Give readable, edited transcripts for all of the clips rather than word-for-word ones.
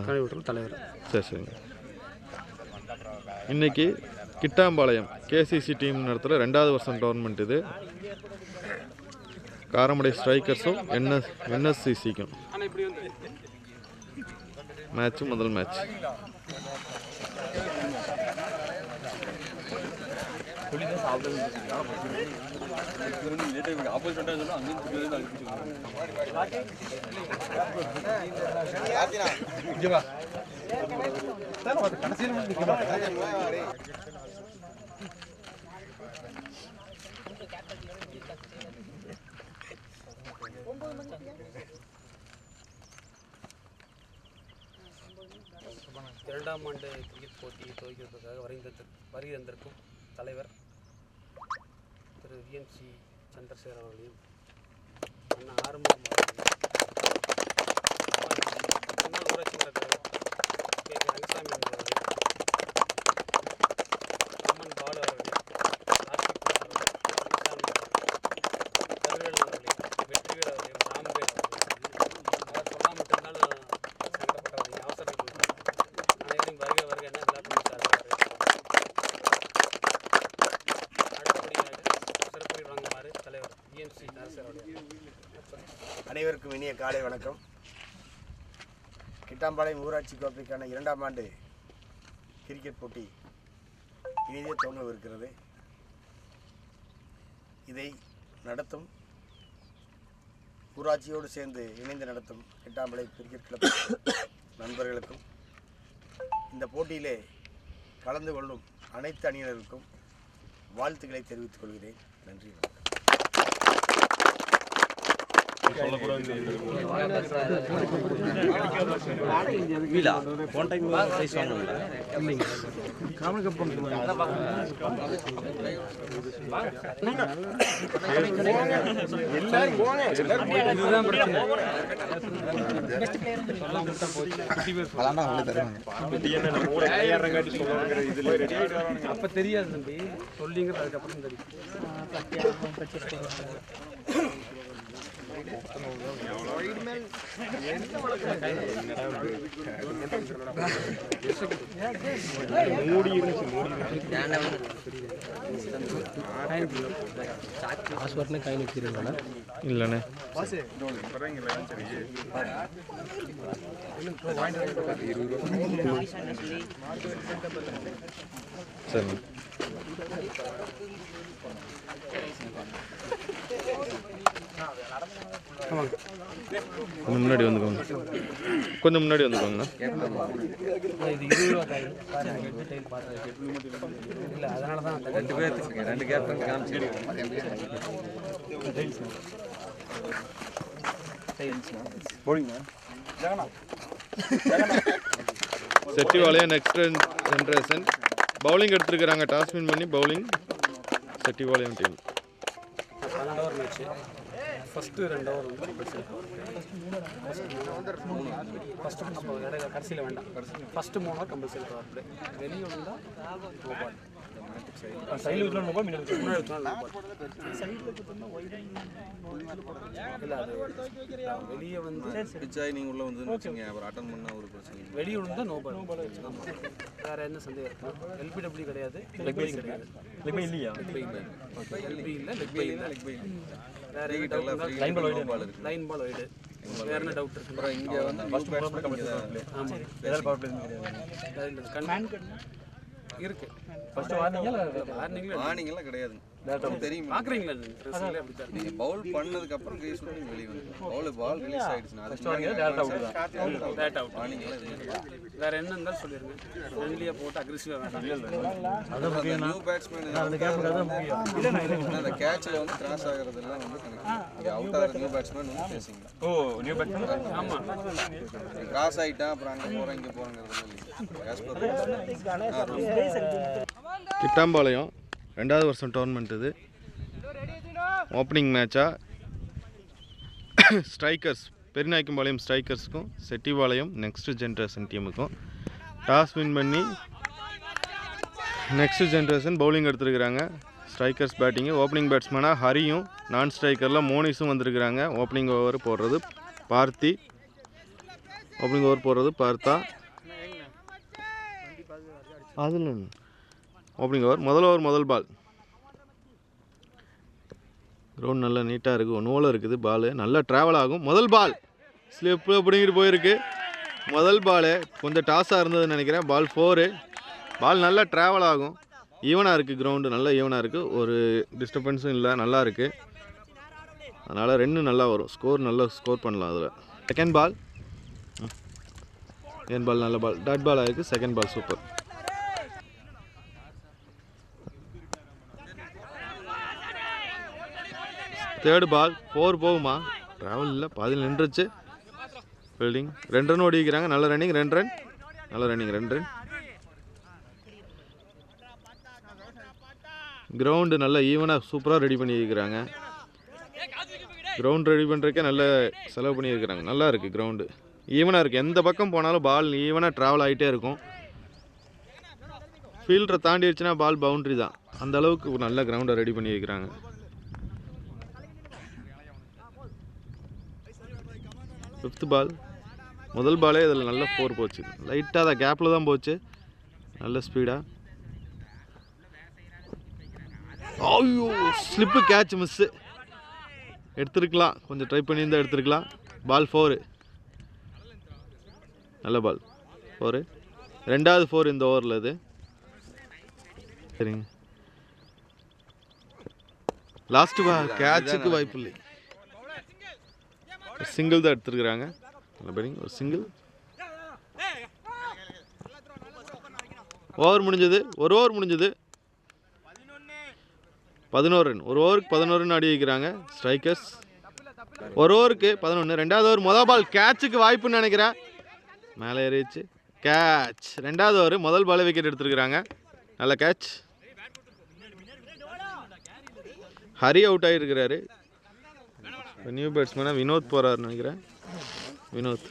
கழிவுற்றல் தலைவர். சரி சரிங்க. இன்றைக்கி கிட்டாம்பாளையம் கேசிசி டீம் நடத்துகிற 2வது வருஷம் டோர்னமெண்ட் இது. காரமடை ஸ்ட்ரைக்கர்ஸும் என்எஸ்சிசிக்கும் மேட்ச்சு முதல் மேட்ச். இரண்டாம் ஆண்டு கிரிக்கெட் போட்டியை துவக்கிறதுக்காக வருகின்றிருக்கும் தலைவர் திரு விஎன்சி சந்திரசேகர் அவர்களையும் அண்ணா ஆறுமுகம் முன்னாள் ஊராட்சி மன்ற தலைவர் கே ரங்கசாமி அவர்களையும் அம்மன் பாலு அவர்களையும் கருவேல் அவர்களையும் வெற்றிவேல் அவர்களையும் ராம்வேல் அவர்களையும் அவர் சொல்லாமல் இருந்தாலும் சங்கடப்பட்டவர்கள் அவசரம் அனைவரும் வருக வருக என்ன விழா பண்ணிட்டார். தலைவர் விஎன்சி அனைவருக்கும் இனிய காலை வணக்கம். கிட்டாம்பாளையம் ஊராட்சி கோப்பைக்கான 2ஆம் ஆண்டு கிரிக்கெட் போட்டி இனிதே துவங்கவிருக்கிறது. இதை நடத்தும் ஊராட்சியோடு சேர்ந்து இணைந்து நடத்தும் கிட்டாம்பாளையம் கிரிக்கெட் கிளப் நண்பர்களுக்கும் இந்த போட்டியிலே கலந்து கொள்ளும் அனைத்து அணியினருக்கும் வாழ்த்துக்களை தெரிவித்துக் கொள்கிறேன். நன்றி. அப்ப தெரியாது தம்பி, சொல்லிங்க அதுக்கப்புறம் தெரியும். இல்லைண்ணே சரி கொஞ்சம் முன்னாடி வந்துக்கோங்க, கொஞ்சம் முன்னாடி வந்துக்கோங்கண்ணா. செட்டிவாளையம் நெக்ஸ்ட் ஜென்ரேஷன் பவுலிங் எடுத்துருக்கிறாங்க. டாஸ் வின் பண்ணி bowling Chettivalayam team. First 2 over வந்து ஃபஸ்ட்டு இடையில கடைசியில் வேண்டாம். First 3 over compulsory power play. வெளியே வந்தால் நோ பால். சைடில் விட்டுனா நோ பால், முன்னாடி விட்டுனா நோ பால். இல்லை அது வெளியே வந்து நீங்கள் உள்ள வந்து அப்புறம் அட்டன் பண்ணால் ஒரு பிரச்சனை. வெளியே விழுந்தால் நோ பால். வேறு என்ன சந்தேகம் இருக்கும்? எல்பிடபிள்யூ கிடையாது, லெக் பை கிடையாது. லெக் பை இல்லையா? எல்பி இல்லை, லெக் பை இல்லை. வேற லைன் பால் வைடு. வேற என்ன டவுட் இருக்கு? அப்புறம் இங்க வந்து ஃபர்ஸ்ட் பேட்ஸ்மேன் கம்ப்ளீட். ஆமா, எதல் பவர் பிளே கிடையாது. இருக்கு. ஃபர்ஸ்ட் வார்னிங் எல்லாம் கிடையாது. தெரியும் பாக்குறீங்களா? ட்ரெஸ்ல அப்படி தான். நீங்க பவுல் பண்ணதுக்கு அப்புறம் கிரீஸ் விட்டு வெளிய வந்து பால் ரிலீஸ் ஆயிடுச்சுனா அது டேட் அவுட் தான். Date out. வார்னிங் எல்லாம் வேற என்ன இருந்தாலும் சொல்லிருங்க. ஃப்ரெண்ட்லியா போட்டு அக்ரெசிவா வேண்டாம். அது நியூ பேட்ஸ்மேன் அந்த கேப்புக்கு தான் முக்கியம். இல்ல அந்த கேட்ச்ல வந்து கிராஸ் ஆகுறது எல்லாம் வந்து கணக்கு. அவுட் ஆகுற நியூ பேட்ஸ்மேன் வந்து பேசிங்க. ஓ நியூ பேட்ஸ்மேன். ஆமா. கிராஸ் ஆயிட்டா அப்புறம் அங்க போறேன் இங்க போறேங்கிறது இல்ல. கிட்டாம்பாளையம் 2வது வருஷம் டோர்னமெண்ட் இது. ஓப்பனிங் மேட்சாக ஸ்ட்ரைக்கர்ஸ் பெரியநாயக்கம்பாளையம் ஸ்ட்ரைக்கர்ஸுக்கும் செட்டிபாளையம் நெக்ஸ்ட் ஜென்ரேஷன் டீமுக்கும் டாஸ் வின் பண்ணி நெக்ஸ்ட் ஜென்ரேஷன் பவுலிங் எடுத்துருக்குறாங்க. Strikers batting. ஓப்பனிங் பேட்ஸ்மேனாக ஹரியும், நான் ஸ்ட்ரைக்கரில் மோனிஸும் வந்திருக்கிறாங்க. ஓப்பனிங் ஓவர் போடுறது பார்த்தி. ஓப்பனிங் ஓவர் போடுறது பார்த்தா அதில் ஓப்பனிங் ஓவர் முதல் பால். கிரவுண்ட் நல்லா நீட்டாக இருக்குது, நூலாக இருக்குது, பால் நல்லா ட்ராவல் ஆகும். முதல் பால் ஸ்லிப்பில் பிடிங்கிட்டு போயிருக்கு. முதல் பால் கொஞ்சம் டாஸாக இருந்ததுன்னு நினைக்கிறேன். பால் 4. பால் நல்லா ட்ராவல் ஆகும். ஈவனாக இருக்குது, கிரவுண்டு நல்லா ஈவனாக இருக்குது, ஒரு டிஸ்டர்பன்ஸும் இல்லை, நல்லா இருக்குது. அதனால் 2 நல்லா வரும், நல்லா ஸ்கோர் பண்ணலாம் அதில். செகண்ட் பால் நல்ல பால், டாட் பால் ஆகிருக்கு. Second ball super. Third ball 4 போகுமா? ட்ராவல் இல்லை, பாதியில் நின்றுச்சு. ஃபீல்டிங் 2 ரன் ஓடிக்கிறாங்க. நல்ல ரன்னிங், 2 ரன். நல்ல ரன்னிங், 2 ரன். கிரவுண்டு நல்லா ஈவனாக சூப்பராக ரெடி பண்ணியிருக்கிறாங்க. கிரவுண்ட் ரெடி பண்ணுறதுக்கே நல்ல செலவு பண்ணியிருக்கிறாங்க. நல்லா இருக்குது, கிரவுண்டு ஈவனாக இருக்குது. எந்த பக்கம் போனாலும் பால் ஈவனாக ட்ராவல் ஆகிட்டே இருக்கும். ஃபீல்டரை தாண்டிடுச்சுன்னா பால் பவுண்ட்ரி தான். அந்த அளவுக்கு நல்ல கிரவுண்டை ரெடி பண்ணியிருக்கிறாங்க. ஃபிஃப்த் பால் முதல் பாலே இதில் நல்ல 4 போச்சு. லைட்டாக தான் கேப்பில் தான் போச்சு, நல்ல ஸ்பீடாக. ஐயோ, ஸ்லிப்பு கேட்ச் மிஸ்ஸு. எடுத்துருக்கலாம், கொஞ்சம் ட்ரை பண்ணியிருந்தால் எடுத்துருக்கலாம். பால் 4. நல்ல பால் 4. 2வது 4 இந்த ஓவரில் இது. சரிங்க, லாஸ்ட்டு கேட்சுக்கு வாய்ப்பு இல்லை. சிங்கிள் தான் எடுத்துருக்குறாங்க. நல்ல பேட்டிங், ஒரு சிங்கிள். ஓவர் முடிஞ்சது, ஒரு ஓவர் முடிஞ்சது. 11 ரன். ஒரு ஓவருக்கு 11 ரன் ஆடி வைக்கிறாங்க ஸ்ட்ரைக்கர்ஸ். ஒரு ஓவருக்கு 11. 2வது ஓவர் முதல் பால் கேட்சுக்கு வாய்ப்புன்னு நினைக்கிறேன். மேலே ஏறிச்சு, கேட்ச். 2வது ஓவர் முதல் பாலே விக்கெட் எடுத்துருக்குறாங்க. நல்ல கேட்ச். ஹரி அவுட் ஆகிருக்கிறாரு. நியூ பேட்ஸ்மேனாக வினோத் போகிறாருன்னு நினைக்கிறேன். வினோத்.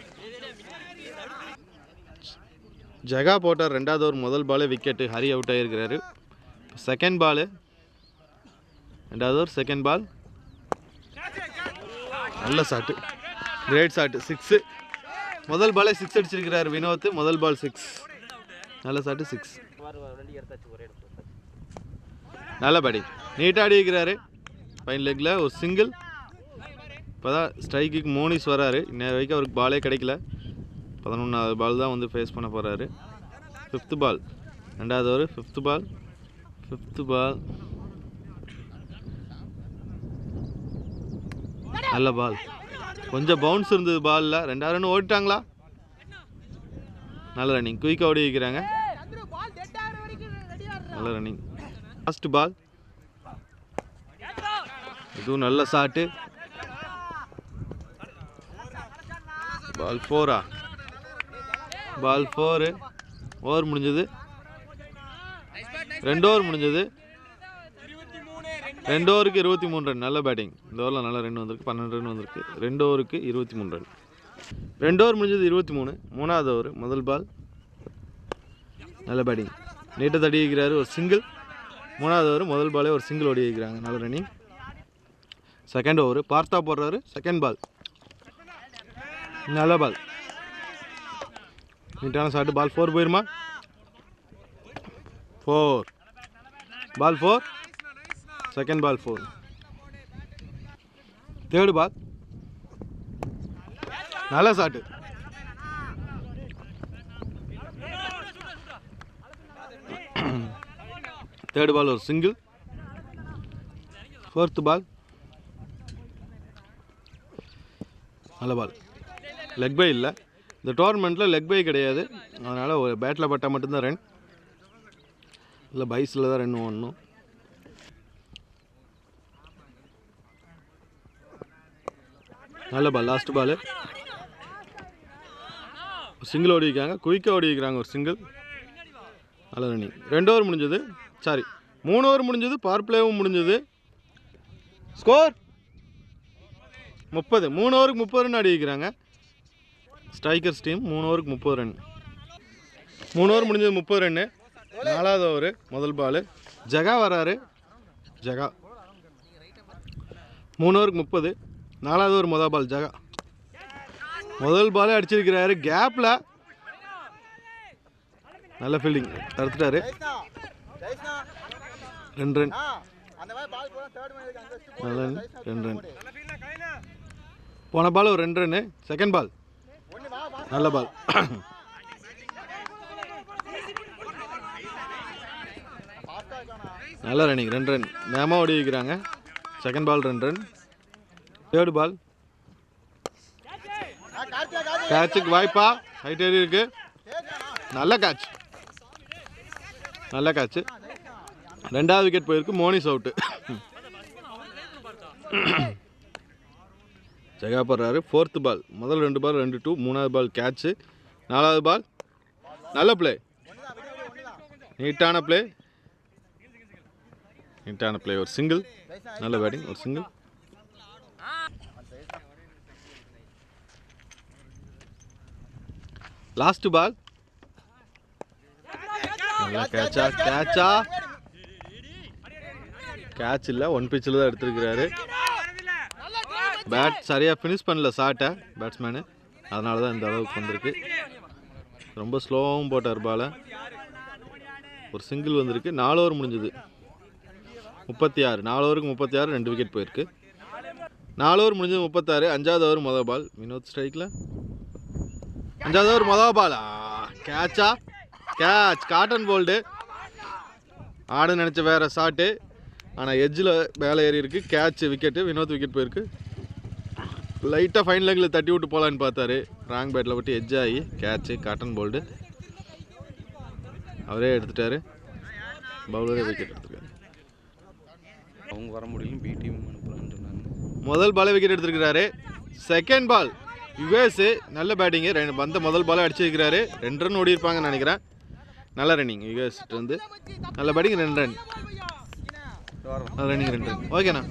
ஜகா போட்டார். 2வது ஓவர் முதல் பாலே விக்கெட்டு. ஹரி அவுட் ஆகிருக்கிறாரு. செகண்ட் பாலு, 2வது ஓவர் செகண்ட் பால். நல்ல ஷாட்டு, கிரேட் ஷாட்டு, 6. முதல் பாலே 6 அடிச்சிருக்கிறார் வினோத். முதல் பால் 6. நல்ல ஷாட்டு, 6. நல்ல பேட்டிங், நீட்டாக ஆடி இருக்கிறாரு. ஃபைன் லெக்கில் ஒரு சிங்கிள். இப்போ தான் ஸ்ட்ரைக்குக்கு மோனிஸ் வராரு. இன்னும் வரைக்கும் அவருக்கு பாலே கிடைக்கல. 11வது பால் தான் வந்து ஃபேஸ் பண்ண போகிறாரு. 5th பால் 2வது ஓவர் 5th பால். 5th பால் நல்ல பால், கொஞ்சம் பவுன்ஸ் இருந்தது பாலில். 2வது ரன் ஓடிட்டாங்களா? நல்ல ரன்னிங், குயிக்காக ஓடி வைக்கிறாங்க. நல்ல ரன்னிங். லாஸ்ட் பால், இதுவும் நல்ல ஷாட்டு. பால் 4. பால் 4. ஓவர் முடிஞ்சது. 2 ஓவர் முடிஞ்சது. 2 ஓவருக்கு 23 ரன். நல்ல பேட்டிங். இந்த ஓவரில் நல்ல ரன் வந்திருக்கு, 12 ரன் வந்திருக்கு. 2 ஓவருக்கு 23 ரன். 2 ஓவர் முடிஞ்சது 23. 3வது ஓவர் முதல் பால். நல்ல பேட்டிங், நீட்டை தடி வைக்கிறாரு, ஒரு சிங்கிள். 3வது ஓவர் முதல் பாலே ஒரு சிங்கிள் ஓடி வைக்கிறாங்க. நல்ல ரன்னிங். செகண்ட் ஓவர் பார்த்தா போடுறாரு. செகண்ட் பால் நல்ல பால், நீட்டான ஷாட்டு. பால் 4 போயிருமா? 4. பால் 4. Second ball 4. தேர்டு பால் நல்ல ஷாட்டு. தேர்டு பால் ஒரு சிங்கிள். 4th பால் நல்ல பால். லெக் பை இல்லை, இந்த டோர்னமெண்ட்டில் லெக் பை கிடையாது. அதனால் ஒரு பேட்டில் பட்டால் மட்டும்தான் ரன், இல்லை பைஸில் தான் ரன் ஓடணும். நல்ல பால். லாஸ்ட் பால் சிங்கிள் ஓடி வைக்காங்க, குயிக்காக ஓடி வைக்கிறாங்க, ஒரு சிங்கிள். நல்ல ரன்னிங். 2 ஓவர் முடிஞ்சது, சாரி 3 ஓவர் முடிஞ்சது. பவர் பிளேவும் முடிஞ்சது. ஸ்கோர் 30. 3 ஓவருக்கு 30 ரன் ஆடி வைக்கிறாங்க ஸ்ட்ரைக்கர்ஸ் டீம். 3 ஓவருக்கு 30 ரன். 3 ஓவர் முடிஞ்சது 30 ரன்னு. 4வது ஓவர் முதல் பால் ஜகா வராரு. ஜகா 3 ஓவருக்கு 30. 4வது ஓவர் முதல் பால் ஜகா. முதல் பாலே அடிச்சிருக்கிறாரு கேப்பில். நல்ல ஃபீல்டிங் தடுத்துட்டாரு. 2 ரன். நல்ல 2 ரன். போன பால் ஒரு 2 ரன்னு. செகண்ட் பால் நல்ல பால். நல்ல ரன்னிங். 2 ரன் மேமா ஓடி வைக்கிறாங்க. Second ball 2 run. Third ball கேட்சுக்கு வாய்ப்பா. ஹைட் ஏறி இருக்கு. நல்ல கேட்ச். நல்ல கேட்ச். 2வது விக்கெட் போயிருக்கு. மோனிஸ் அவுட்டு. ஜெகா போடுறாரு. 4th பால். முதல் 2 பால் 2-2. 3வது பால் கேட்சு. 4வது பால் நல்ல பிளே. நீட்டான பிளே. நீட்டான பிளே. ஒரு சிங்கிள். நல்ல பேட்டிங். ஒரு சிங்கிள். லாஸ்ட் பால். நல்ல கேட்சா. கேட்ச் இல்லை. 1 பிச்சில் தான் எடுத்துருக்கிறாரு. பேட் சரியாக ஃபினிஷ் பண்ணல ஷாட்டை பேட்ஸ்மேனு. அதனால தான் இந்த அளவுக்கு வந்திருக்கு. ரொம்ப ஸ்லோவும் போட்டார் பாலை. ஒரு சிங்கிள் வந்திருக்கு. 4 ஓவர் முடிஞ்சுது. 36. 4 ஓவருக்கு 36. 2 விக்கெட் போயிருக்கு. 4 ஓவர் முடிஞ்சது 36. 5வது ஓவர் மொதல் பால். வினோத் ஸ்ட்ரைக்கில். 5வது ஓவர் மொதல் பால். கேட்சா. கேட்ச். Caught and bowled. ஆடு நினச்ச வேறு ஷாட்டு. ஆனால் எட்ஜில் மேலே ஏறி இருக்குது. கேட்ச். விக்கெட்டு. வினோத் விக்கெட் போயிருக்கு. லைட்டாக ஃபைன் லெக்கில் தட்டி விட்டு போகலான்னு பார்த்தாரு. ராங் பேட்டில் விட்டு எட்ஜ் ஆகி கேட்சு. Caught and bowled. அவரே எடுத்துட்டாரு. பவுலரே விக்கெட் எடுத்துருக்காரு. அவங்க வர முடியல. பி டீம் அனுப்புறான்னு சொன்னாங்க. முதல் பாலே விக்கெட் எடுத்துருக்கிறாரு. Second ball Yukesh. நல்ல பேட்டிங்கு. வந்த முதல் பாலே அடிச்சிருக்கிறாரு. 2 ரன் ஓடி இருப்பாங்கன்னு நினைக்கிறேன். நல்ல ரன்னிங் யுகேஷ் வந்து. நல்ல பேட்டிங். 2 ரன். நல்ல ரன்னிங். 2 ரன். ஓகேண்ணா.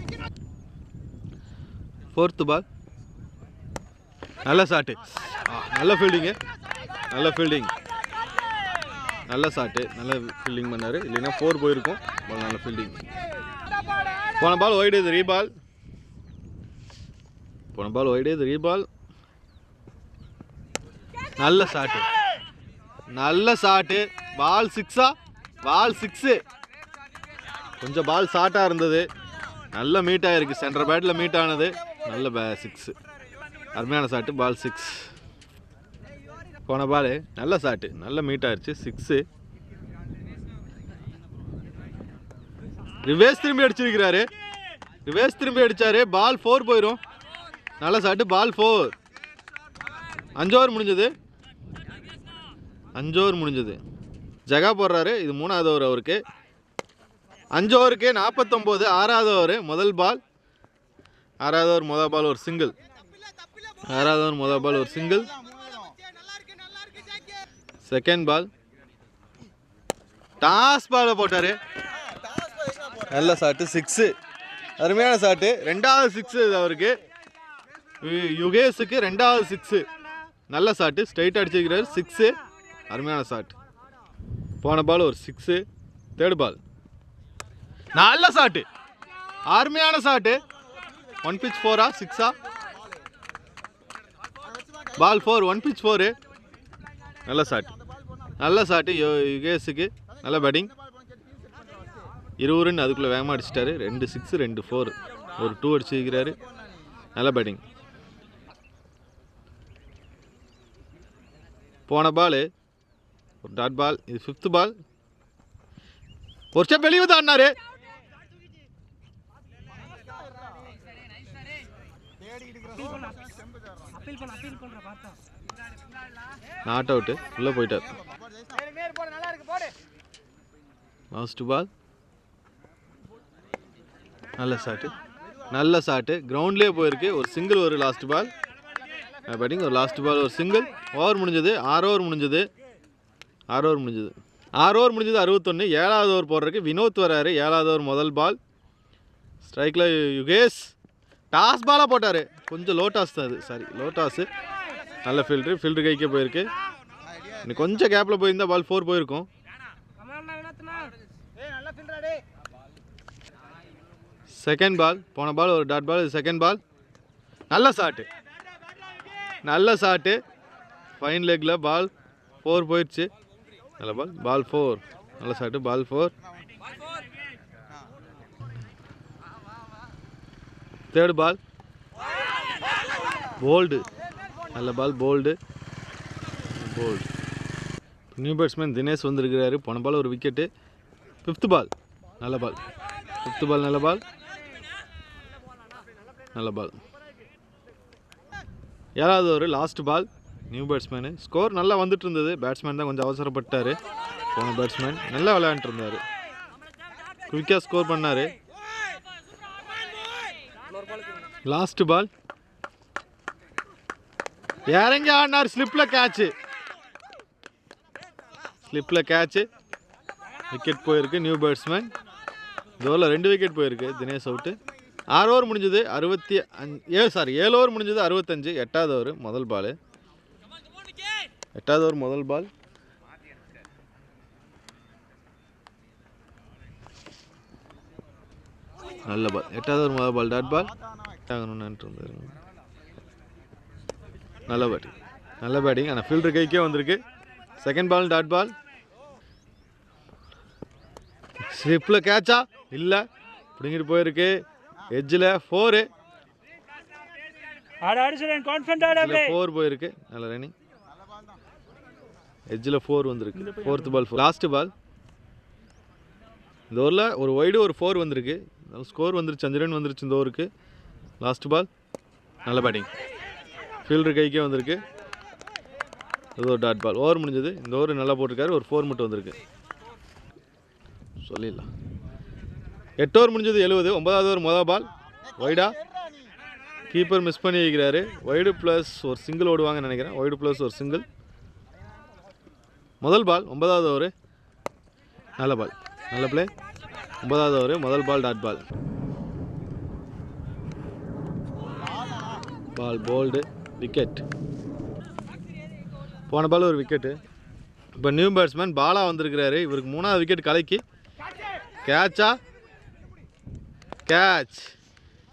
4th பால் நல்ல ஷாட்டு. நல்ல ஃபீல்டிங்கு. நல்ல ஃபீல்டிங். நல்ல ஷாட்டு. நல்ல ஃபீல்டிங் பண்ணார். இல்லைன்னா 4 போயிருக்கும். பால் நல்ல ஃபீல்டிங். போன பால் ஒய்டு. இது ரீபால். போன பால் ஒய்டு. இது ரீபால். நல்ல ஷாட்டு. நல்ல ஷாட்டு. பால் 6. பால் 6. கொஞ்சம் பால் ஷார்ட்டாக இருந்தது. நல்ல மீட் ஆகிருக்கு. சென்டர் பேட்டில் மீட் ஆனது. நல்ல 6. அருமையான ஷாட்டு. பால் 6. போன பால் நல்ல ஷாட்டு. நல்ல மீட் ஆயிடுச்சு. 6. ரிவேஸ் திரும்பி அடிச்சிருக்கிறாரு. ரிவேஸ் திரும்பி அடித்தார். பால் 4 போயிடும். நல்ல ஷாட்டு. பால் 4. 5 ஓவர் முடிஞ்சது. 5 ஓவர் முடிஞ்சது. ஜகா போடுறாரு. இது 3வது ஓவர் அவருக்கு. 5 ஓவருக்கு 49. 6வது ஓவர் முதல் பால். 6வது ஓவர் முதல் பால் ஒரு சிங்கிள். 6வது ஓவர் முதல் பால் ஒரு சிங்கிள். செகண்ட் பால் டாஸ் பாலை போட்டார். நல்ல ஷாட்டு. 6. அருமையான ஷாட்டு. 2வது 6 இது அவருக்கு. யுகேஷுக்கு 2வது 6. நல்ல ஷாட்டு. ஸ்ட்ரைட் அடிச்சிருக்கிறார். 6. அருமையான ஷாட். போன பால் ஒரு 6. தேர்ட் பால் நல்ல ஷாட்டு. அருமையான ஷாட்டு. 1 pitch 4 6 பால் 4. 1 pitch 4. நல்ல ஷாட். நல்ல ஷாட்டு யுகேஷுக்கு. நல்ல பேட்டிங். 20 ரன் அதுக்குள்ளே வேகமாக அடிச்சிட்டாரு. 2 6 2 4 ஒரு 2 அடிச்சிருக்கிறாரு. நல்ல பேட்டிங். போன பால் ஒரு டாட் பால். இது 5th பால். ஒரு ஸ்டெப் வெளியே வந்து ஆடினாரு. Not out. உள்ளே போயிட்டார். லாஸ்ட் பால் நல்ல ஷாட்டு. நல்ல ஷாட்டு. கிரவுண்ட்லேயே போயிருக்கு. ஒரு சிங்கிள். ஒரு லாஸ்ட் பால் பேட்டிங். ஒரு லாஸ்ட் பால் ஒரு சிங்கிள். ஓவர் முடிஞ்சது. 6 ஓவர் முடிஞ்சது. 6 ஓவர் முடிஞ்சது. 6 ஓவர் முடிஞ்சது. 61. 7வது ஓவர் போடுறதுக்கு வினோத் வராரு. 7வது ஓவர் முதல் பால். ஸ்ட்ரைக்கில் யுகேஷ். டாஸ் பாலாக போட்டார். கொஞ்சம் லோ டாஸ் தான் அது. Sorry low டாஸு. நல்ல ஃபீல்ட்ரு கைக்கே போயிருக்கு. இன்னும் கொஞ்சம் கேப்பில் போயிருந்தால் பால் 4 போயிருக்கும். Second ball. போன பால் ஒரு டாட் பால். இது செகண்ட் பால். நல்ல ஷாட்டு. நல்ல ஷாட்டு, ஃபைன் லெக்கில் பால் 4 போயிடுச்சு. நல்ல பால் 4, நல்ல shot, ball 4. Third ball bowled, நல்ல ball bowled. New batsman Dinesh வந்திருக்கிறாரு. போன பால் ஒரு விக்கெட்டு. 5th பால் நல்ல பால், 5th பால் நல்ல பால், நல்ல பால். 7வது ஒரு last ball new batsman. Score நல்லா வந்துட்டு இருந்தது, பேட்ஸ்மேன் தான் கொஞ்சம் அவசரப்பட்டார். போன பேட்ஸ்மேன் நல்லா விளையாண்டுட்டு இருந்தார், குவிக்காக ஸ்கோர் பண்ணார். லாஸ்ட் பால் இறங்கி ஆடினார், ஸ்லிப்பில் கேட்சு, விக்கெட் போயிருக்கு. நியூ பேட்ஸ்மேன் இதோரில் 2 விக்கெட் போயிருக்கு. தினேஷ் அவுட்டு. 6 ஓவர் முடிஞ்சது, 7 ஓவர் முடிஞ்சது, 65. 8வது ஓவர் முதல் பால், 8வது ஓவர் முதல் பால். நல்ல பால், 8வது ஓவர் முதல் பால், டாட் பால். நல்ல பேட்டிங், ஆனால் ஃபீல்டர் கைக்கே வந்திருக்கு. செகண்ட் பால் டாட் பால். ஸ்லிப்பில் கேட்சா இல்லை, பிடிங்கிட்டு போயிருக்கு. எட்ஜில் 4, 4 போயிருக்கு. நல்ல ரன்னிங், எட்ஜில் 4 வந்திருக்கு. 4th பால், லாஸ்ட் பால். இந்த ஓவரில் ஒரு வைடு ஒரு 4 வந்திருக்கு. ஸ்கோர் வந்துருச்சு, 5 ரன் வந்துருச்சு இந்த ஓவருக்கு. லாஸ்ட் பால் நல்ல பேட்டிங், ஃபீல்டர் கைக்கே வந்திருக்கு. இது ஒரு டாட் பால். ஓவர் முடிஞ்சது. இந்த ஓவர் நல்லா போட்டிருக்காரு, ஒரு 4 மட்டும் வந்திருக்கு. சொல்லிடலாம். 8 ஓவர் முடிஞ்சது, 70. 9வது ஓவர் முதல் பால் வைடா, கீப்பர் மிஸ் பண்ணி வைக்கிறாரு. வைடு ப்ளஸ் ஒரு சிங்கிள் ஓடுவாங்கன்னு நினைக்கிறேன். வைடு ப்ளஸ் ஒரு சிங்கிள். முதல் பால் 9வது ஓவர் நல்ல பால், நல்ல பிளே. 9வது ஓவர் முதல் ball dot ball. Ball bowled, wicket. போன பால் ஒரு விக்கெட்டு. இப்போ நியூ பேட்ஸ்மேன் பாலாக வந்திருக்கிறாரு. இவருக்கு 3வது விக்கெட் கலக்கி. கேட்சா, கேட்ச்.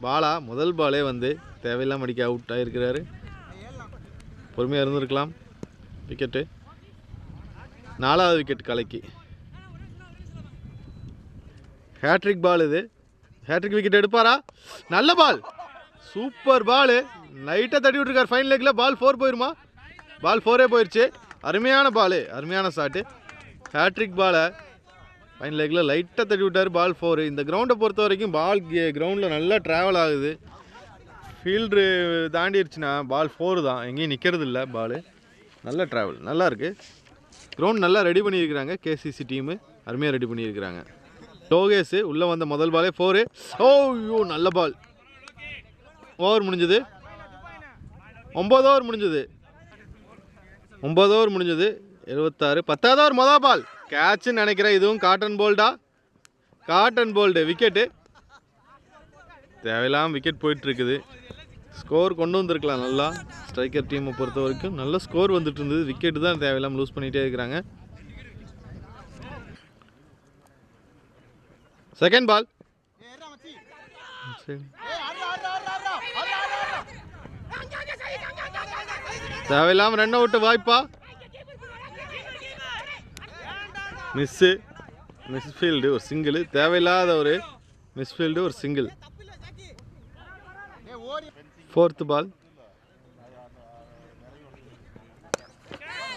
பாலா முதல் பாலே வந்து தேவையில்லாம அடிக்க அவுட் ஆகிருக்கிறாரு. பொறுமையாக இருந்திருக்கலாம். விக்கெட்டு, 4வது விக்கெட் கலக்கி. ஹேட்ரிக் பால் இது. ஹேட்ரிக் விக்கெட் எடுப்பாரா? நல்ல பால், சூப்பர் பால். லைட்டாக தட்டி விட்டுருக்கார் ஃபைன் லெக்கில். பால் 4 போயிருமா? பால் 4 போயிடுச்சு. அருமையான பால், அருமையான ஷாட்டு. ஹேட்ரிக் பாலை ஃபைன் லெக்கில் லைட்டாக தட்டி விட்டார். பால் 4. இந்த கிரவுண்டை பொறுத்த வரைக்கும் பால் கிரவுண்டில் நல்லா ட்ராவல் ஆகுது. ஃபீல்டு தாண்டிடுச்சுன்னா பால் 4 தான், எங்கேயும் நிற்கிறது இல்லை. பால் நல்ல ட்ராவல், நல்லா இருக்குது. கிரவுண்ட் நல்லா ரெடி பண்ணியிருக்கிறாங்க. கேசிசி டீமு அருமையாக ரெடி பண்ணியிருக்கிறாங்க. லோகேஷ் உள்ளே வந்த முதல் பாலே 4. ஓ நல்ல பால். ஓவர் முடிஞ்சது, 9 ஓவர் முடிஞ்சது. 9 ஓவர் முடிஞ்சது, 76. 10வது ஓவர் மொதல் பால் கேட்சுன்னு நினைக்கிறேன். இதுவும் காட்டன் போல்டா? Caught and bowled, wicket. தேவையில்லாமல் விக்கெட் போயிட்டுருக்குது. ஸ்கோர் கொண்டு வந்திருக்கலாம் நல்லா. ஸ்ட்ரைக்கர் டீமை பொறுத்த வரைக்கும் நல்ல ஸ்கோர் வந்துட்டு இருந்தது. விக்கெட்டு தான் தேவையில்லாமல் லூஸ் பண்ணிகிட்டே இருக்கிறாங்க. செகண்ட் பால் தேவையில்லாமல் ரன் அவுட் வாய்ப்பா. மிஸ்ஃபீல்டு ஒரு சிங்கிள். தேவையில்லாத ஒரு மிஸ்ஃபீல்டு ஒரு சிங்கிள். 4th பால்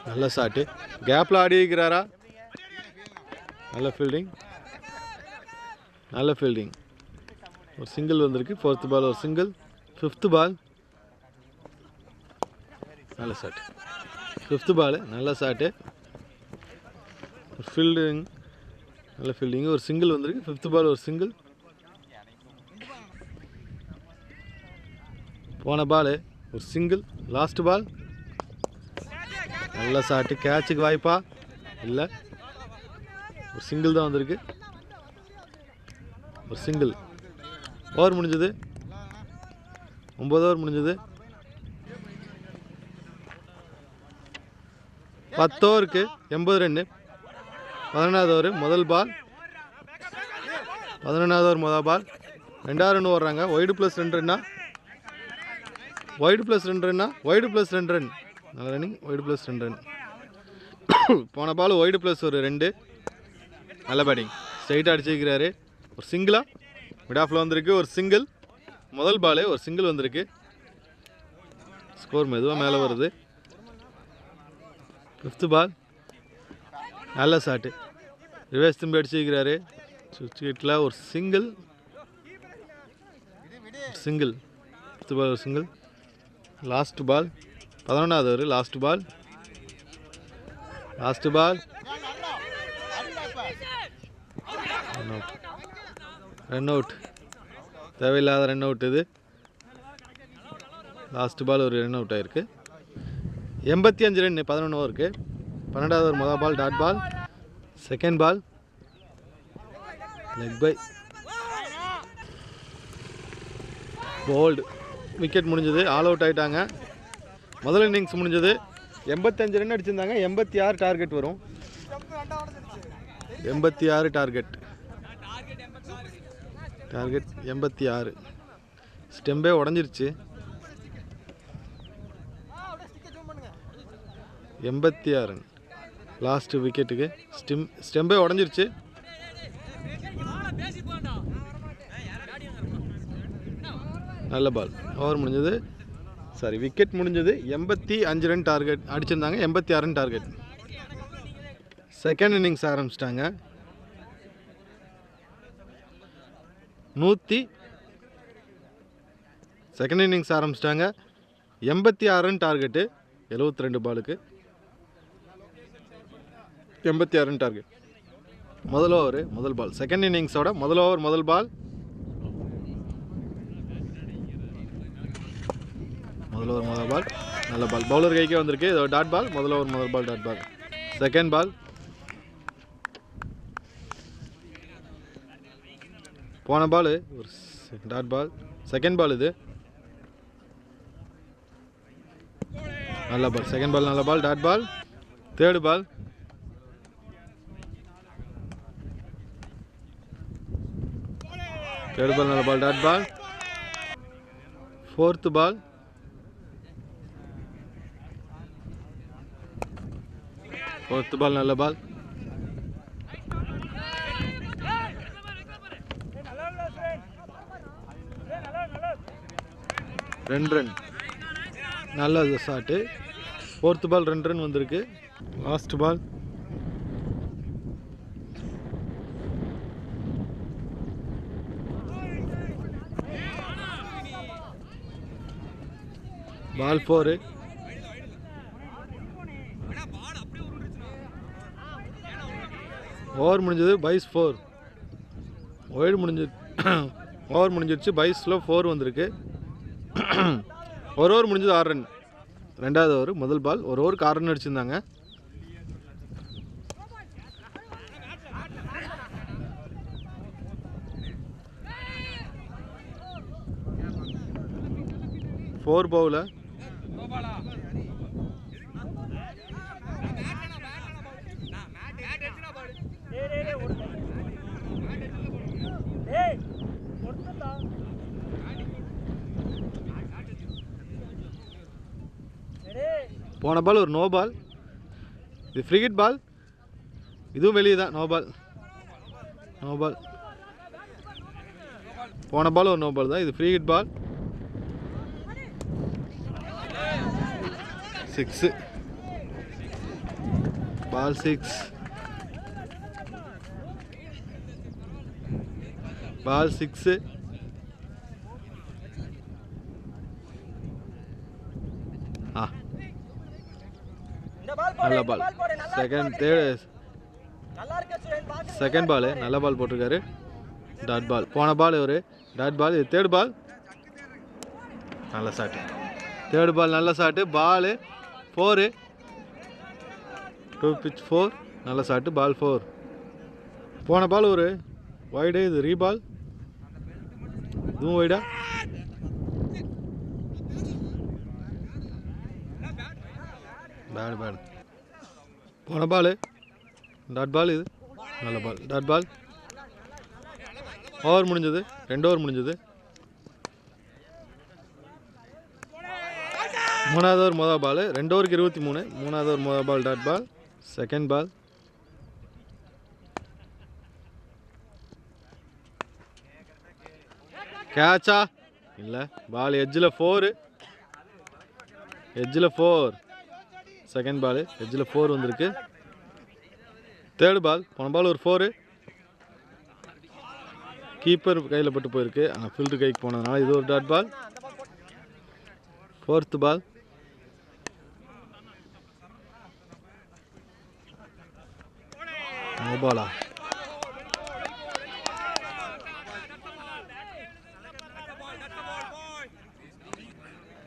நல்ல ஷாட்டு. கேப்பில் ஆடி இருக்கிறாரா? நல்ல ஃபீல்டிங், நல்ல ஃபீல்டிங். ஒரு சிங்கிள் வந்திருக்கு. 4th பால் ஒரு சிங்கிள். 5th பால் நல்ல ஷாட்டு. 5th பால் நல்ல ஷாட்டு. ஃபீல்டிங், நல்ல ஃபீல்டிங். ஒரு சிங்கிள் வந்திருக்கு. 5th பால் ஒரு சிங்கிள். போன பால் ஒரு சிங்கிள். லாஸ்ட் பால் நல்ல ஷாட்டு. கேட்சுக்கு வாய்ப்பா? இல்லை, ஒரு சிங்கிள் தான் வந்திருக்கு. ஒரு சிங்கிள். ஓவர் முடிஞ்சது, 9 ஓவர் முடிஞ்சது. 10 ஓவருக்கு 80 ரன்னு. 11வது ஓவர் முதல் பால். 11வது ஓவர் முதல் பால். 2வது ரன் ஓடுறாங்க. ஒய்டு ப்ளஸ் 2 ரன்னா. வைடு ப்ளஸ் 2 ரன்னா, வைடு ப்ளஸ் 2 ரன். நல்ல ரன்னிங், வைடு ப்ளஸ் 2 ரன். போன பால் வைடு ப்ளஸ் ஒரு 2. நல்ல பேட்டிங், ஸ்ட்ரைட்டாக அடிச்சிருக்கிறாரு. ஒரு சிங்கிளா மிட் ஆஃபில் வந்திருக்கு, ஒரு சிங்கிள். முதல் பாலே ஒரு சிங்கிள் வந்திருக்கு. ஸ்கோர் மெதுவாக மேலே வருது. 5th பால் நல்ல ஷாட்டு, ரிவர்ஸ் திரும்பி அடிச்சிருக்கிறாரு. சுவிட்ச் கிட்டில் ஒரு சிங்கிள். 5th பால் ஒரு சிங்கிள். லாஸ்ட் பால் 11வது over, last ball run out. தேவையில்லாத ரன் அவுட் இது. லாஸ்ட் பால் ஒரு ரன் அவுட் ஆயிருக்கு. 85 ரன் 11 ஓவருக்கு. 12வது ஓவர் முதல் ball dot ball. Second ball leg bye bowled. Wicket முடிஞ்சது, ஆல் அவுட் ஆகிட்டாங்க. முதல் இன்னிங்ஸ் முடிஞ்சது. 85 ரன் அடிச்சிருந்தாங்க. 86 டார்கெட் வரும். 86 டார்கெட் 86. ஸ்டெம்பே உடஞ்சிருச்சு. 86 ரன் லாஸ்ட்டு விக்கெட்டுக்கு. ஸ்டெம்பே உடஞ்சிருச்சு. நல்ல பால். ஓவர் முடிஞ்சது, சாரி விக்கெட் முடிஞ்சது. 85 ரன் டார்கெட் அடிச்சிருந்தாங்க. 86 ரன் டார்கெட். செகண்ட் இன்னிங்ஸ் ஆரம்பிச்சிட்டாங்க. 86 ரன் டார்கெட்டு. 72 பாலுக்கு 86 ரன் டார்கெட். முதல் ஓவர் முதல் பால். செகண்ட் இன்னிங்ஸோட முதல் ஓவர் முதல் பால். நல்ல பால். பவுலர் கைக்கே வந்திருக்கு. இது டாட் பால். முதல் ஓவர் முதல் ball dot ball. Second ball போன பால் ஒரு டாட் பால். செகண்ட் பால் இது நல்ல பால். செகண்ட் பால் நல்ல பால் டாட் பால். தேர்டு பால் நல்ல பால் டாட் பால். ஃபோர்த்து பால் நல்ல பால். 2 ரன் நல்ல ஷாட்டு. 4th பால் 2 ரன் வந்திருக்கு. லாஸ்ட் பால் பால் 4. ஓவர் முடிஞ்சது. பைஸ் 4. ஒய்டு முடிஞ்சது. ஓவர் முடிஞ்சிருச்சு. பைஸில் 4 வந்திருக்கு. ஒரு ஓவர் முடிஞ்சது 6 ரன். 2வது ஓவர் முதல் பால். ஒரு ஓவருக்கு 6 ரன் அடிச்சிருந்தாங்க. ஃபோர் பவுல போன பால் ஒரு நோ பால். இது ஃப்ரீ ஹிட் பால். இதுவும் வெளியே தான். No ball. போன பால் ஒரு நோ பால் தான். இது ஃப்ரீ ஹிட் பால். 6 பால் 6 பால் 6. நல்ல பால். செகண்ட் பால் நல்ல பால் போட்டிருக்காரு. Dot ball. போன பால் ஒரு டாட் பால். இது தேர்ட் பால் நல்ல ஷாட்டு. தேர்ட் பால் நல்ல ஷாட்டு. பால் 4. 2 pitch 4 நல்ல ஷாட்டு. பால் 4. போன பால் ஒரு வைடு. இது ரீபால். இதுவும் வைடா. பேடு. போன பால் டாட் பால். இது நல்ல பால். Dot ball. ஓவர் முடிஞ்சது. 2 ஓவர் முடிஞ்சது. மூணாவது ஓவர் மொதல் பால், 2 ஓவருக்கு 23. மூணாவது ஓவர் மொதல் பால் டாட் பால். செகண்ட் பால். கேட்சா இல்லை, பால் எட்ஜில் 4. எட்ஜில் 4. செகண்ட் பால் எட்ஜில் 4 வந்திருக்கு. Third ball. போன பால் ஒரு 4. கீப்பர் கையில் பட்டு போயிருக்கு, ஆனால் ஃபீல்டு கைக்கு போனதுனால இது ஒரு dot ball. Fourth ball. No பாலா?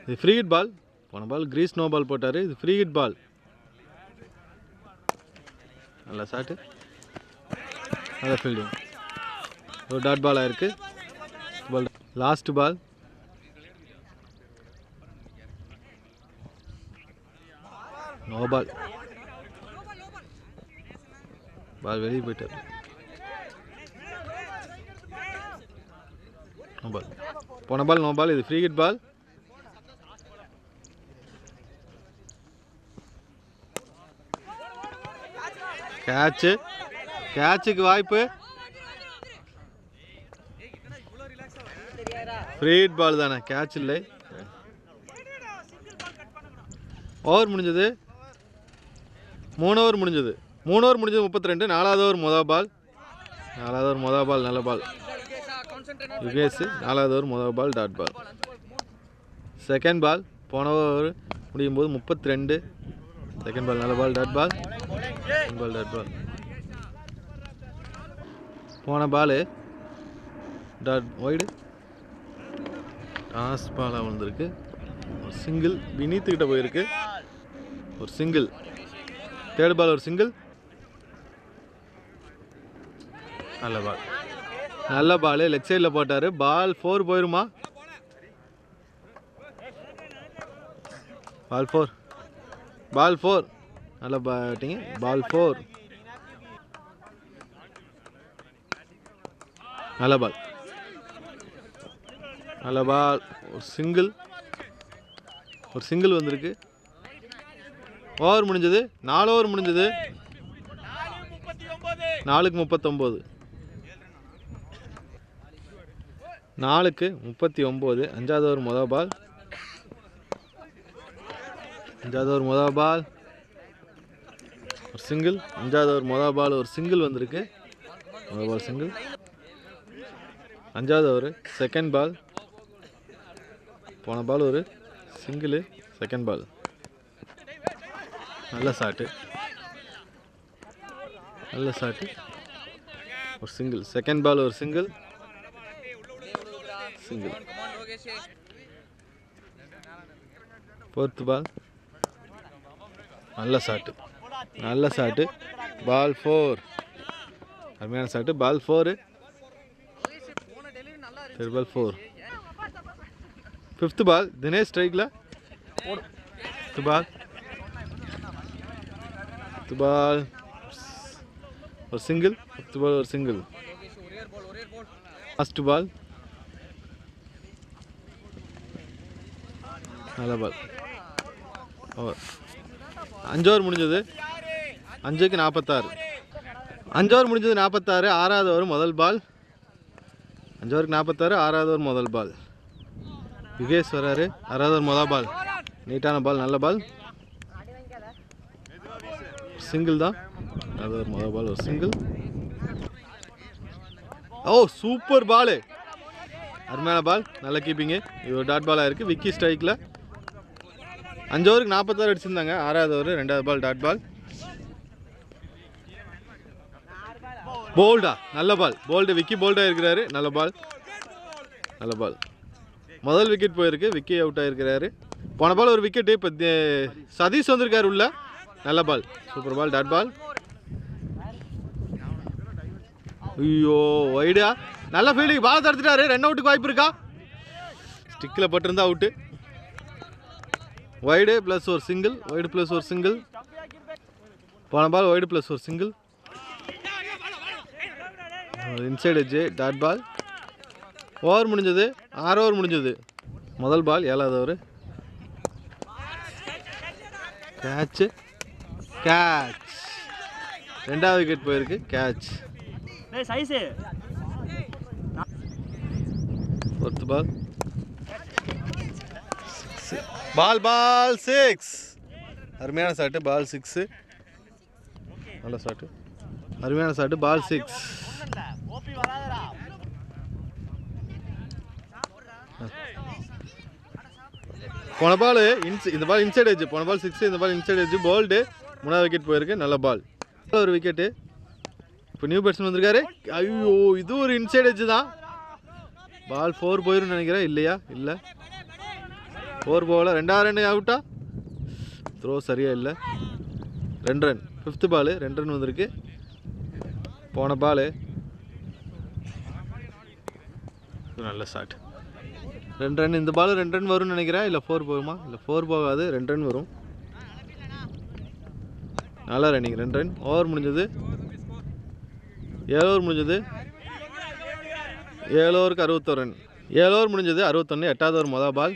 இது ஃப்ரீ ஹிட் பால். போன பால் கிரீஸ் நோ பால் போட்டார், இது ஃப்ரீ ஹிட் பால். நல்லா ஷாட்டு, நல்லா ஃபீல்டிங். ஒரு டாட் பால் ஆயிருக்கு. பால் லாஸ்ட் பால். நோ பால். பால் வெளியே போயிட்டார். No ball. போன பால் நோ பால், இது ஃப்ரீ ஹிட் பால். கேட்சு. கேட்சுக்கு வாய்ப்பு. ஃப்ரீ ஹிட் பால் தானே, கேட்ச் இல்லை. ஓவர் முடிஞ்சது. 3 ஓவர் முடிஞ்சது. 3 ஓவர் முடிஞ்சது 32. 4வது ஓவர் மொதல் பால். 4வது ஓவர் மொதல் பால் நல்ல பால். யுகேஷ் 4வது ஓவர் மொதல் பால் டாட் பால். Second ball. போன ஓவர் முடியும் போது 32. செகண்ட் பால் நல்ல ball dot ball. Second ball dot ball. போன பால் டாட் ஒய்டு. டாஸ் பாலாக வந்திருக்கு. ஒரு சிங்கிள் வினீத்துக்கிட்ட போயிருக்கு. ஒரு சிங்கிள். தேர்ட் பால் ஒரு சிங்கிள். நல்ல பால். நல்ல பால் லெக் சைடில் போட்டார். பால் 4 போயிருமா? பால் 4. பால் 4. நல்ல பேட்டிங். பால் 4. நல்ல பால். நல்ல பால். ஒரு சிங்கிள். ஒரு சிங்கிள் வந்திருக்கு. ஓவர் முடிஞ்சது. 4 ஓவர் முடிஞ்சது. 4க்கு 39. 4க்கு 39. 5வது ஓவர் மொதல் பால். 5வது ஓவர் மொதல் பால் ஒரு சிங்கிள். 5வது ஓவர் மொதல் பால் ஒரு சிங்கிள் வந்திருக்கு. மொதல் பால் சிங்கிள். 5வது ஓவர் செகண்ட் பால். போன பால் ஒரு சிங்கிள். செகண்ட் பால் நல்ல ஷாட்டு. நல்ல ஷாட்டு. ஒரு சிங்கிள். செகண்ட் பால் ஒரு சிங்கிள். சிங்கிள். ஃபோர்த் பால் நல்ல ஷாட்டு. நல்ல ஷாட்டு. பால் 4. அருமையான ஷாட்டு. பால் 4. சரி பால் 4. ஃபிஃப்த் பால் தினேஷ் ஸ்ட்ரைக்கில். ஃபிஃப்த் பால். ஃபிஃப்த் பால் ஒரு சிங்கிள். ஃபிஃப்த் பால் ஒரு சிங்கிள். லாஸ்ட் பால் நல்ல பால். ஓவர். 5 ஓவர் முடிஞ்சது. 5க்கு 46. 5 ஓவர் முடிஞ்சது 46. 6வது ஓவர் முதல் பால். 5 ஓவருக்கு 46. 6வது ஓவர் முதல் பால். யுகேஷ் வராரு. 6வது ஓவர் முதல் பால். நீட்டான பால். நல்ல பால். சிங்கிள் தான். 6வது ஓவர் முதல் பால் ஒரு சிங்கிள். ஓ சூப்பர் பால். அருமையான பால். நல்ல கீப்பிங்கு. இது ஒரு டாட் பாலாக இருக்குது. விக்கி ஸ்ட்ரைக்கில். 5 ஓவருக்கு 46 அடிச்சிருந்தாங்க. 6வது ஓவர் 2வது பால் டாட் பால். போல்டா. நல்ல பால். போல்டு. விக்கி போல்டாக இருக்கிறாரு. நல்ல பால். நல்ல பால். முதல் விக்கெட் போயிருக்கு. விக்கி அவுட் ஆகிருக்கிறாரு. போன பால் ஒரு விக்கெட்டு. இப்போ சதீஷ் வந்திருக்காரு உள்ள. நல்ல பால். சூப்பர் பால் டாட் பால். ஐயோ வைடா. நல்ல ஃபீல்டிங். பால் தடுத்துட்டாரு. ரன் அவுட்டுக்கு வாய்ப்பு இருக்கா? ஸ்டிக்கில் பட்டிருந்தா அவுட்டு. வைடு ப்ளஸ் ஒரு சிங்கிள். வைடு ப்ளஸ் ஒரு சிங்கிள். போன பால் வைடு ப்ளஸ் ஒரு single. Inside edge dot ball. Over முடிஞ்சது. 6 ஓவர் முடிஞ்சது. முதல் பால் 7வது ஓவர். Catch catch. ரெண்டாவது விக்கெட் போயிருக்கு. கேட்ச். Fourth ball. பால் 6. அருமையான ஷாட்டு. பால் 6. நல்ல ஷாட்டு. அருமையான ஷாட்டு. பால் 6. போன பால் இந்த பால் இன்சைட் எட்ஜ். போன பால் 6. இந்த பால் இன்சைட் எட்ஜ். போல்டு. 3வது விக்கெட் போயிருக்கு. நல்ல பால். ஒரு விக்கெட்டு. இப்போ நியூ பேட்ஸ்மேன் வந்திருக்காரு. ஐயோ, இது ஒரு இன்சைட் எட்ஜ் தான். பால் 4 போயிருன்னு நினைக்கிறேன். இல்லையா? இல்லை, 4 போகல. 2 ரன் அவுட்டா? த்ரோ சரியா இல்லை. 2 ரன். 5th பால் 2 ரன் வந்திருக்கு. போன பால் நல்ல ஷாட். 2 ரன். இந்த பால் 2 ரன் வரும்னு நினைக்கிறேன். இல்லை 4 போகுமா? இல்லை 4 போகாது. 2 ரன் வரும். நல்லா ரன்னிங். 2 ரன். ஓவர் முடிஞ்சது. 7 ஓவர் முடிஞ்சது. 7 ஓவருக்கு 61 ரன். 7 ஓவர் முடிஞ்சது. 61. 8வது ஓவர் மொதல் பால்.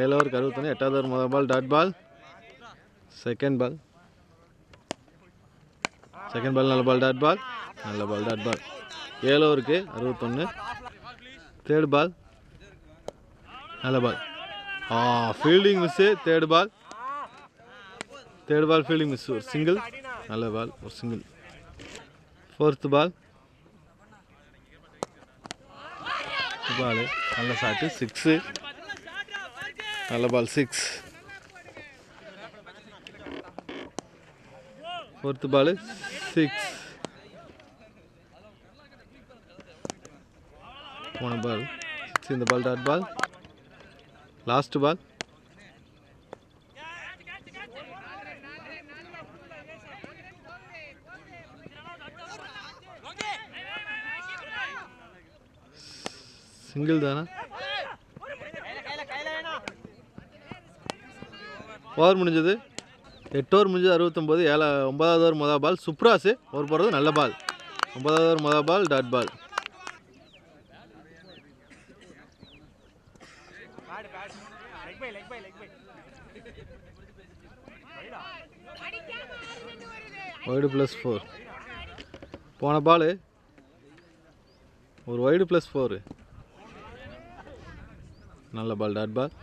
7 ஓவருக்கு 61. 8வது ஓவர் மொதல் பால். Dot ball. Second ball. நல்ல பால். டாட் பால். நல்ல பால். டாட் பால். 7 ஓவருக்கு 61. Third ball. நல்ல ball. Fielding miss. Third ball fielding miss. ஒரு சிங்கிள். நல்ல பால். ஒரு சிங்கிள். 4th பால். பால் நல்ல ஷாட்டு. 6. நல்ல பால். 6. 4th பால் 6. போன பால் 6. இந்த ball dot ball. Last ball. Single தானே? ஓவர் முடிஞ்சது. 8 ஓவர் முடிஞ்சது. 69. 9வது ஓவர் மொதல் பால். சுப்ராஸ் ஓவர் போடுறது. நல்ல பால். 9வது ஓவர் மொதல் பால். டாட் பால். வைடு +4. போன பால் ஒரு வைடு +4. நல்ல பால். டாட் பால்.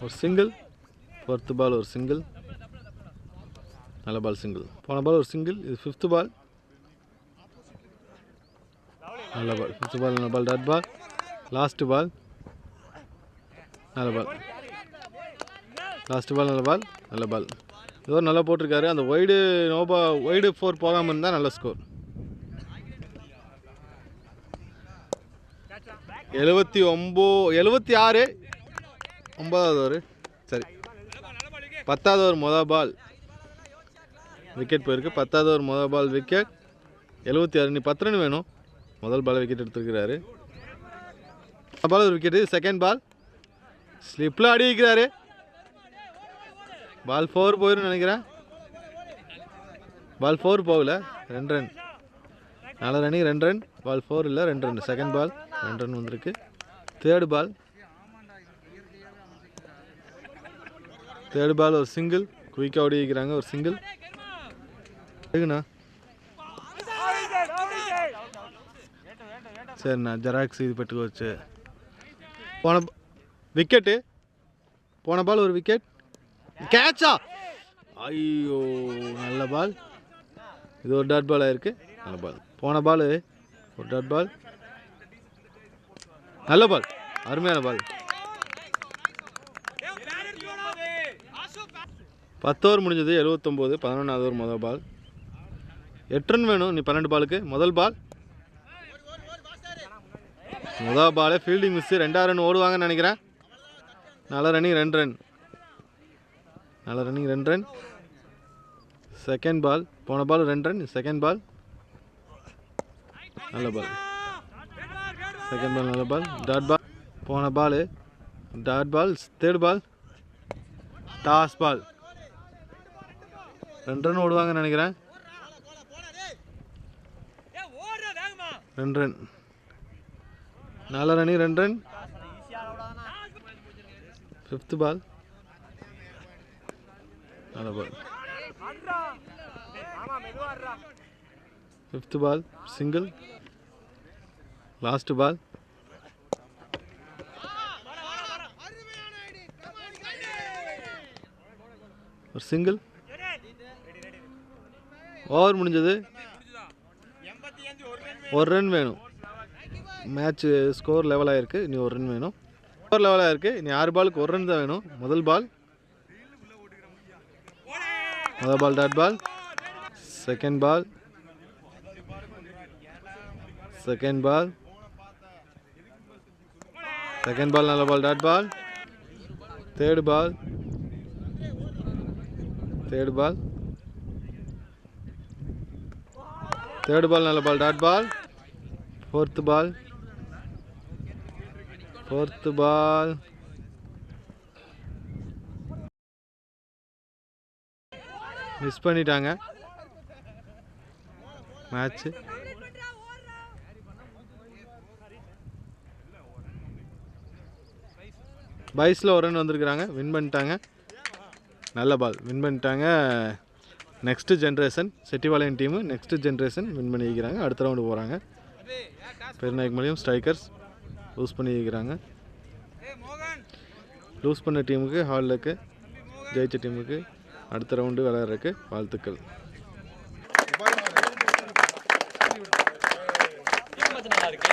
ஒரு சிங்கிள். 4th பால் ஒரு சிங்கிள். நல்ல பால். சிங்கிள். போன பால் ஒரு சிங்கிள். இது 5th பால். நல்ல பால். 5th பால் நல்ல பால். Dot ball. லாஸ்ட் பால். நல்ல பால். லாஸ்ட் பால். நல்ல பால். நல்ல பால். ஏதோ நல்லா போட்டிருக்காரு. அந்த வைடு வைடு 4 போகாமல் இருந்தால் நல்ல ஸ்கோர். 76. 9வது ஓவர். சரி, 10வது ஓவர் மொதல் பால் விக்கெட் போயிருக்கு. 10வது ஓவர் மொதல் பால் விக்கெட். 76. நீ 10 ரன் வேணும். முதல் பால் விக்கெட் எடுத்துருக்கிறாரு. பால் ஒரு விக்கெட்டு. செகண்ட் பால் ஸ்லிப்பில் ஆடி வைக்கிறாரு. பால் 4 போயிடும் நினைக்கிறேன். பால் 4 போகல. 2 ரன். 4 running 2 run. பால் 4 இல்லை, 2 ரன். செகண்ட் பால் 2 ரன் வந்திருக்கு. தேர்ட் பால் ஒரு சிங்கிள். குயிக்காக ஓடி வைக்கிறாங்க. ஒரு சிங்கிள். இருக்குண்ணா. சரிண்ணா, ஜெராக்ஸ் இது பெட்டு வச்சு. போன விக்கெட்டு. போன பால் ஒரு விக்கெட். கேட்சா? ஐயோ, நல்ல பால். இது ஒரு டாட் பால் ஆயிருக்கு. நல்ல பால். போன பால் ஒரு டாட் பால். நல்ல பால். அருமையான பால். 10 ஓவர் முடிஞ்சது. 79. 11வது ஓவர் முதல் பால். 8 ரன் வேணும். நீ 12 பாலுக்கு. முதல் பால் முதல் பாலே ஃபீல்டிங் மிஸ். 2வது ரன் ஓடுவாங்கன்னு நினைக்கிறேன். நல்ல ரன்னிங் 2 ரன். நல்ல ரன்னிங் 2 ரன். Second ball. போன பால் 2 ரன். செகண்ட் பால் நல்ல பால். செகண்ட் பால் நல்ல பால். Dot ball. போன ball dot ball. Third ball toss ball. 2 run ஓடுவாங்கன்னு நினைக்கிறேன். 2 ரன். 4 run 2 run. 5th பால். நல்ல பால். 5th பால் சிங்கிள். Last ball. ஒரு single. Over முடிஞ்சது. 1 run வேணும். மேட்ச் ஸ்கோர் லெவலாக இருக்குது. இனி 1 ரன் வேணும். ஸ்கோர் லெவலாக இருக்குது. இனி 6 பாலுக்கு 1 ரன் தான் வேணும். முதல் ball dot ball. Second ball. Second ball நல்ல ball dot ball. Third ball. Third ball நல்ல ball dot ball. Fourth ball. Miss பண்ணிட்டாங்க மேட்ச்சு. பைஸில் 1 ரன் வந்திருக்கிறாங்க. வின் பண்ணிட்டாங்க. நல்ல பால் வின் பண்ணிட்டாங்க. Next generation Chettipalayam team next generation win பண்ணிக்கிறாங்க. அடுத்த ரவுண்டு போகிறாங்க. பெருநாயக்கமலையும் ஸ்ட்ரைக்கர்ஸ் லூஸ் பண்ணிக்கிறாங்க. லூஸ் பண்ண டீமுக்கு ஹார்ட் லக்கு. ஜெயிச்ச டீமுக்கு அடுத்த ரவுண்டு விளையாடுறதுக்கு வாழ்த்துக்கள். நல்லா இருக்கு.